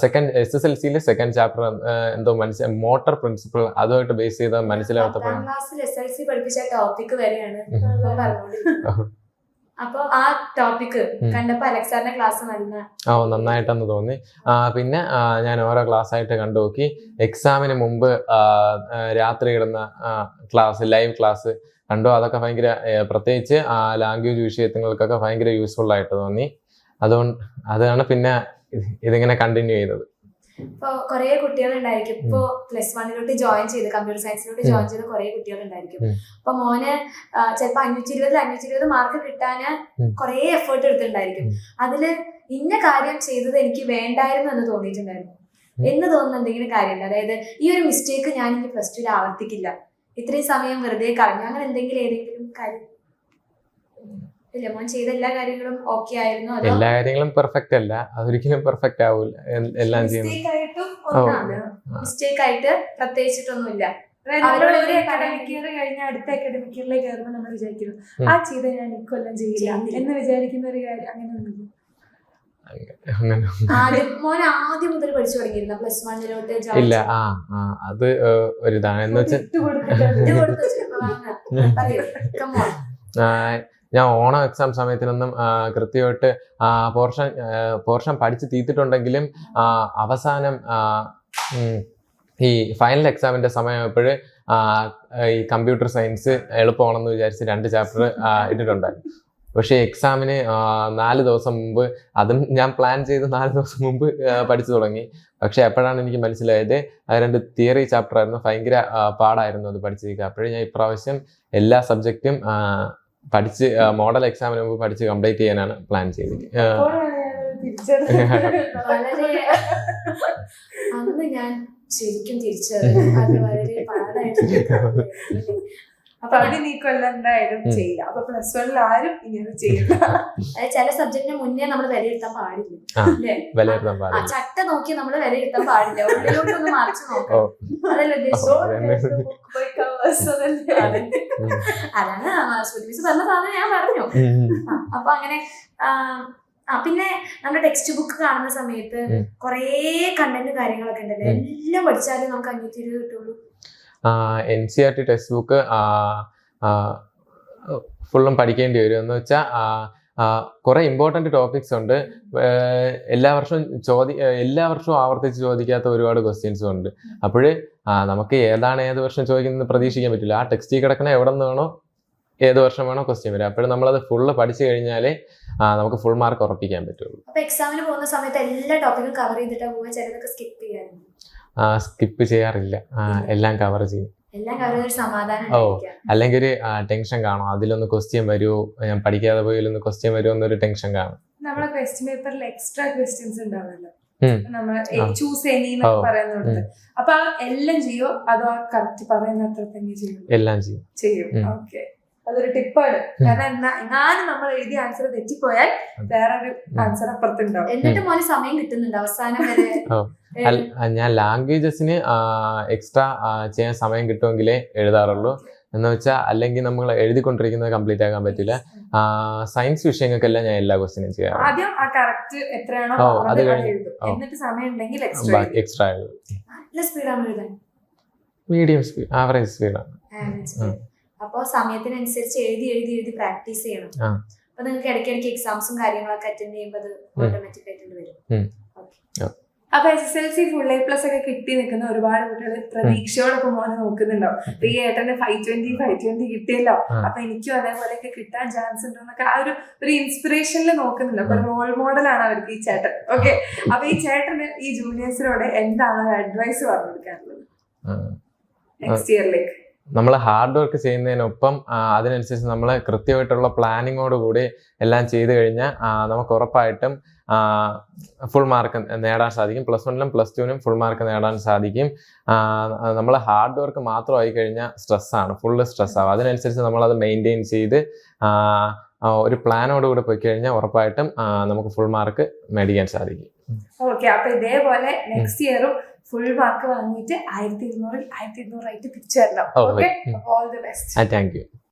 സെക്കൻഡ് SSLCയിലെ സെക്കൻഡ് ചാപ്റ്റർ എന്തോ മോട്ടർ പ്രിൻസിപ്പിൾ, അതുമായിട്ട് ബേസ് ചെയ്ത് മനസ്സിലാകത്തപ്പോഴാണ്. അപ്പൊ ആ ടോപ്പിക് കണ്ടപ്പോ അലക്സാറിന്റെ ക്ലാസ് നന്നായിട്ടെന്ന് തോന്നി. പിന്നെ ഞാൻ ഓരോ ക്ലാസ് ആയിട്ട് കണ്ടു നോക്കി. എക്സാമിന് മുമ്പ് രാത്രി ഇടുന്ന ലൈവ് ക്ലാസ് കണ്ടു. അതൊക്കെ ഭയങ്കര, പ്രത്യേകിച്ച് ലാംഗ്വേജ് വിഷയങ്ങൾക്കൊക്കെ ഭയങ്കര യൂസ്ഫുൾ ആയിട്ട് തോന്നി. അതാണ് പിന്നെ ഇതിങ്ങനെ കണ്ടിന്യൂ ചെയ്തത്. ഇപ്പൊ കുറെ കുട്ടികളുണ്ടായിരിക്കും ഇപ്പൊ +1 ജോയിൻ ചെയ്ത് കമ്പ്യൂട്ടർ സയൻസിലോട്ട് ജോയിൻ ചെയ്ത കുറെ കുട്ടികളുണ്ടായിരിക്കും. അപ്പൊ മോന് ചിലപ്പോ 520 മാർക്ക് കിട്ടാന് കുറെ എഫേർട്ട് എടുത്തിട്ടുണ്ടായിരിക്കും. അതില് ഇന്ന കാര്യം ചെയ്തത് എനിക്ക് വേണ്ടായിരുന്നു എന്ന് തോന്നിയിട്ടുണ്ടായിരുന്നു എന്ന് തോന്നുന്ന എന്തെങ്കിലും കാര്യമുണ്ട്? അതായത് ഈ ഒരു മിസ്റ്റേക്ക് ഞാൻ ഇനി +2 ആവർത്തിക്കില്ല, ഇത്രയും സമയം വെറുതെ കളഞ്ഞു, അങ്ങനെ ഏതെങ്കിലും കാര്യം? ഇല്ല, മോൻ ചെയ്ത എല്ലാ കാര്യങ്ങളും ഓക്കെ ആയിരുന്നു? എല്ലാ കാര്യങ്ങളും പെർഫെക്റ്റ് അല്ല, അതൊരിക്കലും പെർഫെക്റ്റ് ആവൂല. എല്ലാം മിസ്റ്റേക്ക് ആയിട്ട് പ്രത്യേകിച്ചിട്ടൊന്നുമില്ല. ഒരു അക്കാഡമിക് ഇയർ കഴിഞ്ഞ അടുത്ത അക്കാഡമിക് ഇയറിലേക്ക് കയറുമ്പോൾ നമ്മൾ വിചാരിക്കുന്നു ആ ചെയ്ത ഞാൻ ഇക്കൊല്ലം ചെയ്യില്ല എന്ന് വിചാരിക്കുന്ന ഒരു കാര്യം അങ്ങനെ ഒന്നുമില്ല. മോൻ ആദ്യം മുതൽ പഠിച്ചു തുടങ്ങിയിരുന്ന +1 ഇല്ല. അത് ഒരിതാണ് എന്ന് വെച്ചാൽ ഞാൻ ഓണം എക്സാം സമയത്തിനൊന്നും കൃത്യമായിട്ട് പോർഷൻ പഠിച്ച് തീർത്തിട്ടുണ്ടെങ്കിലും അവസാനം ഈ ഫൈനൽ എക്സാമിന്റെ സമയമായപ്പോഴ് ഈ കമ്പ്യൂട്ടർ സയൻസ് എളുപ്പമാണെന്ന് വിചാരിച്ച് 2 ചാപ്റ്റർ ഇട്ടിട്ടുണ്ടായിരുന്നു. പക്ഷേ എക്സാമിന് 4 ദിവസം മുമ്പ്, അതും ഞാൻ പ്ലാൻ ചെയ്ത് 4 ദിവസം മുമ്പ് പഠിച്ചു തുടങ്ങി. പക്ഷെ അപ്പോഴാണ് എനിക്ക് മനസ്സിലായത് 2 തിയറി ചാപ്റ്റർ ആയിരുന്നു, ഭയങ്കര പാടായിരുന്നു അത് പഠിച്ചിരിക്കുക. അപ്പോഴും ഞാൻ ഇപ്രാവശ്യം എല്ലാ സബ്ജക്റ്റും പഠിച്ച് മോഡൽ എക്സാമിന് മുമ്പ് പഠിച്ച് കംപ്ലീറ്റ് ചെയ്യാനാണ് പ്ലാൻ ചെയ്തത്. അന്ന് ഞാൻ ശരിക്കും തിരിച്ചറിഞ്ഞു അത് വളരെ പാടായിട്ട്. അപ്പൊ അത് നീ കൊല്ലണ്ടായാലും ചെയ്യില്ല. അപ്പൊ +1 ആരും ഇങ്ങനെ ചെയ്യില്ല. ചില സബ്ജക്റ്റിന് മുന്നേ നമ്മൾ വിലയിരുത്താൻ പാടില്ല. ചട്ട നോക്കി നമ്മൾ വിലയിരുത്താൻ പാടില്ല, ഉള്ളിലോട്ടൊന്ന് മറിച്ച് നോക്കാം. അതല്ല അതാണ് ശ്രുതി പറഞ്ഞ സാധനം ഞാൻ പറഞ്ഞു. അപ്പൊ അങ്ങനെ പിന്നെ നമ്മുടെ ടെക്സ്റ്റ് ബുക്ക് കാണുന്ന സമയത്ത് കൊറേ കണ്ടന്റ് കാര്യങ്ങളൊക്കെ ഉണ്ടല്ലോ, എല്ലാം പഠിച്ചാലും നമുക്ക് 520 കിട്ടുള്ളൂ. NCERT ടെക്സ്റ്റ് ബുക്ക് ഫുള്ളും പഠിക്കേണ്ടി വരും. എന്ന് വെച്ചാൽ കുറെ ഇമ്പോർട്ടന്റ് ടോപ്പിക്സ് ഉണ്ട്. എല്ലാ വർഷവും ആവർത്തിച്ച് ചോദിക്കാത്ത ഒരുപാട് ക്വസ്റ്റ്യൻസും ഉണ്ട്. അപ്പോഴ് നമുക്ക് ഏത് വർഷം ചോദിക്കുന്നത് പ്രതീക്ഷിക്കാൻ പറ്റില്ല. ആ ടെക്സ്റ്റിൽ കിടക്കണ എവിടെ നിന്ന് വേണോ ഏത് വർഷം വേണോ ക്വസ്റ്റ്യൻ വരും. അപ്പോഴും നമ്മളത് ഫുള്ള് പഠിച്ചു കഴിഞ്ഞാലേ നമുക്ക് ഫുൾ മാർക്ക് ഉറപ്പിക്കാൻ പറ്റുള്ളൂ. അപ്പൊ എക്സാമിന് പോകുന്ന സമയത്ത് എല്ലാ ടോപ്പിക്കും കവർ ചെയ്തിട്ടാ പോവുക, ചിലതൊക്കെ സ്കിപ്പ് ചെയ്യാറുണ്ട്? സ്കിപ്പ് ചെയ്യാറില്ല, എല്ലാം കവർ ചെയ്യും. എല്ലാം കവർ ചെയ്തൊരു സമാധാനം. അല്ലെങ്കിൽ ഒരു ടെൻഷൻ കാണും, അതിലൊന്ന് ക്വസ്റ്റ്യൻ വരുമോ, ഞാൻ പഠിക്കാതെ പോയാലൊന്ന് ക്വസ്റ്റ്യൻ വരുമോ എന്നൊരു ടെൻഷൻ കാണും. നമ്മളെ ക്വസ്റ്റ്യൻ പേപ്പറിൽ എക്സ്ട്രാ ക്വസ്റ്റ്യൻസ് ഉണ്ടാവുമല്ലോ, നമ്മൾ ചൂസ് എനി എന്നൊക്കെ പറയുന്നുണ്ട്. അപ്പൊ എല്ലാം ചെയ്യോ അതോ കറക്റ്റ് പറയുന്ന അത്ര തന്നെ ചെയ്യും? എല്ലാം ചെയ്യും. ഓക്കെ, അതൊരു ടിപ്പാണ്. കാരണം എങ്ങാനും നമ്മൾ എഴുതിയ ആൻസർ തെറ്റിപ്പോയാൽ വേറൊരു ആൻസർ അപ്പുറത്തുണ്ടാവും. എന്നിട്ട് മോന് സമയം കിട്ടുന്നുണ്ട് അവസാനം വരെ? ഞാൻ ലാംഗ്വേജസിന് എക്സ്ട്രാ ചെയ്യാൻ സമയം കിട്ടുമെങ്കിലേ എഴുതാറുള്ളൂ. എന്ന് വെച്ചാൽ അല്ലെങ്കിൽ നമ്മൾ എഴുതിക്കൊണ്ടിരിക്കുന്നത് കംപ്ലീറ്റ് ആക്കാൻ പറ്റില്ല. സയൻസ് വിഷയങ്ങൾക്കെല്ലാം ഞാൻ എല്ലാ ക്വസ്റ്റ്യനും ചെയ്യാറുണ്ട്. ആദ്യം ആ കറക്റ്റ് എത്രയാണോ അത് കഴിഞ്ഞ് എന്നിട്ട് സമയം ഉണ്ടെങ്കിൽ എക്സ്ട്രാ എഴുതും. നല്ല സ്പീഡാണ് എഴുതാൻ? മീഡിയം സ്പീഡ്, ആവറേജ് സ്പീഡാണ്. അപ്പൊ സമയത്തിനനുസരിച്ച് എഴുതി എഴുതി എഴുതി പ്രാക്ടീസ് ചെയ്യണം. അപ്പൊ നിങ്ങൾക്ക് ഇടയ്ക്കിടയ്ക്ക് എക്സാംസും കാര്യങ്ങളൊക്കെ അറ്റൻഡ് ചെയ്യുമ്പോൾ അത് ഓട്ടോമാറ്റിക് ആയിട്ട് വരും. അപ്പൊ SSLC ഫുൾ A+ ഒക്കെ കിട്ടി നിൽക്കുന്ന ഒരുപാട് കുട്ടികൾ പ്രതീക്ഷയോടൊപ്പം മോനെ നോക്കുന്നുണ്ടാവും. അപ്പൊ ഈ ഏട്ടന് 520 കിട്ടിയല്ലോ, അപ്പൊ എനിക്കും അതേപോലെയൊക്കെ കിട്ടാൻ ചാൻസ് ഉണ്ടോ എന്നൊക്കെ ആ ഒരു ഇൻസ്പിറേഷനിൽ നോക്കുന്നുണ്ട്. അപ്പൊ റോൾ മോഡലാണ് അവർക്ക് ഈ ചേട്ടൻ. ഓക്കെ, അപ്പൊ ഈ ചേട്ടന് ഈ ജൂനിയേഴ്സിനോട് എന്താണ് അഡ്വൈസ് പറഞ്ഞു കൊടുക്കാറുള്ളത് നെക്സ്റ്റ് ഇയറിലേക്ക്? നമ്മൾ ഹാർഡ് വർക്ക് ചെയ്യുന്നതിനൊപ്പം അതിനനുസരിച്ച് നമ്മൾ കൃത്യമായിട്ടുള്ള പ്ലാനിങ്ങോട് കൂടി എല്ലാം ചെയ്തു കഴിഞ്ഞാൽ നമുക്ക് ഉറപ്പായിട്ടും ഫുൾ മാർക്ക് നേടാൻ സാധിക്കും. +1ലും +2നും ഫുൾ മാർക്ക് നേടാൻ സാധിക്കും. നമ്മൾ ഹാർഡ് വർക്ക് മാത്രമായി കഴിഞ്ഞാൽ സ്ട്രെസ്സാണ്, ഫുള്ള് സ്ട്രെസ്സാവും. അതിനനുസരിച്ച് നമ്മളത് മെയിൻറ്റെയിൻ ചെയ്ത് ഒരു പ്ലാനോടുകൂടി പോയി കഴിഞ്ഞാൽ ഉറപ്പായിട്ടും നമുക്ക് ഫുൾ മാർക്ക് മേടിക്കാൻ സാധിക്കും. ഓക്കെ, അപ്പൊ ഇതേപോലെ നെക്സ്റ്റ് ഇയറും ഫുൾ മാർക്ക് വാങ്ങിയിട്ട് 1200 ആയിട്ട് തിരിച്ചു വരണം. Okay, all the best. Thank you.